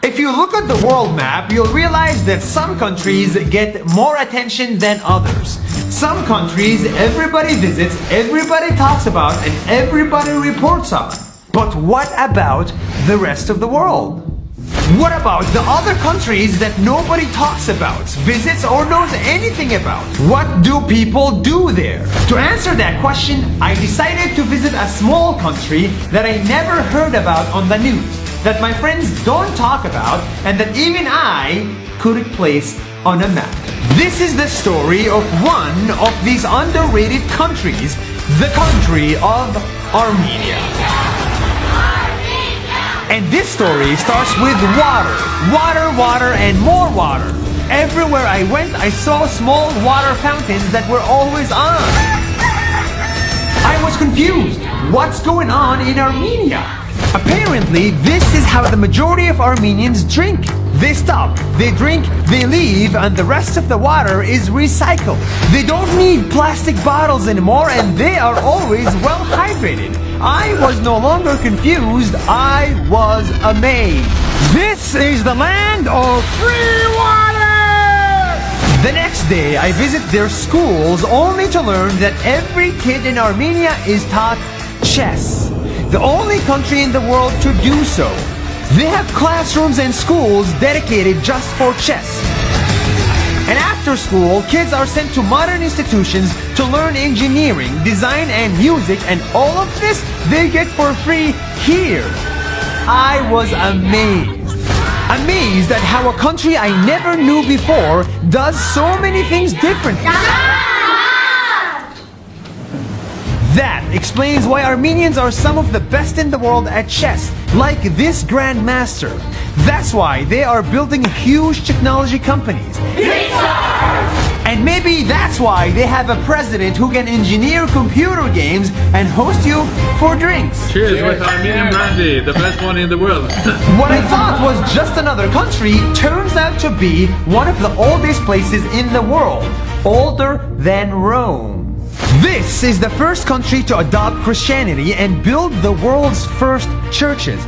If you look at the world map, you'll realize that some countries get more attention than others. Some countries everybody visits, everybody talks about, and everybody reports on. But what about the rest of the world? What about the other countries that nobody talks about, visits, or knows anything about? What do people do there? To answer that question, I decided to visit a small country that I never heard about on the news, that my friends don't talk about, and that even I couldn't place on a map. This is the story of one of these underrated countries, the country of Armenia. And this story starts with water. Water, water, and more water. Everywhere I went, I saw small water fountains that were always on. I was confused. What's going on in Armenia? Apparently, this is how the majority of Armenians drink. They stop, they drink, they leave, and the rest of the water is recycled. They don't need plastic bottles anymore, and they are always well hydrated. I was no longer confused, I was amazed. This is the land of free water! The next day, I visit their schools only to learn that every kid in Armenia is taught chess. The only country in the world to do so. They have classrooms and schools dedicated just for chess. And after school, kids are sent to modern institutions to learn engineering, design, and music, and all of this they get for free here. I was amazed. Amazed at how a country I never knew before does so many things differently. That explains why Armenians are some of the best in the world at chess, like this grandmaster. That's why they are building huge technology companies. And maybe that's why they have a president who can engineer computer games and host you for drinks. Cheers with Armenian brandy, the best one in the world. What I thought was just another country turns out to be one of the oldest places in the world, older than Rome. This is the first country to adopt Christianity and build the world's first churches.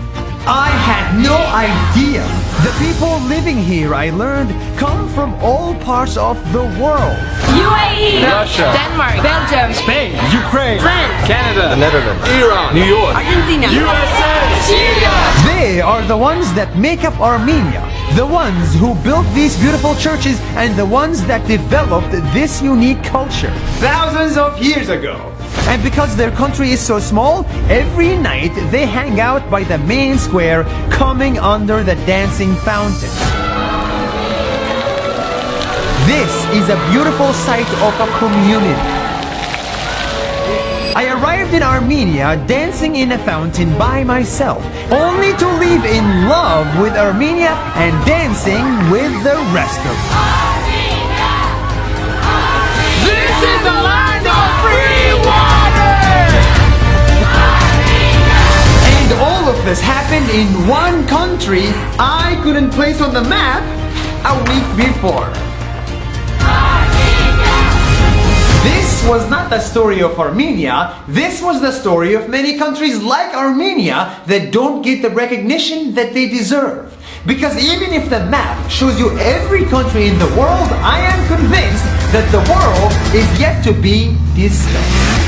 I had no idea. The people living here, I learned, come from all parts of the world. UAE, Russia, Denmark, Belgium, Spain, Ukraine, France, Canada, the Netherlands, Iran, New York, Argentina, USA, Syria. They are the ones that make up Armenia, the ones who built these beautiful churches, and the ones that developed this unique culture thousands of years ago. And because their country is so small, every night they hang out by the main square, coming under the dancing fountain. This is a beautiful sight of a community. I arrived in Armenia dancing in a fountain by myself, only to live in love with Armenia and dancing with the rest of them. This is the land of free water! And all of this happened in one country I couldn't place on the map a week before. This was not the story of Armenia, this was the story of many countries like Armenia that don't get the recognition that they deserve. Because even if the map shows you every country in the world, I am convinced that the world is yet to be discovered.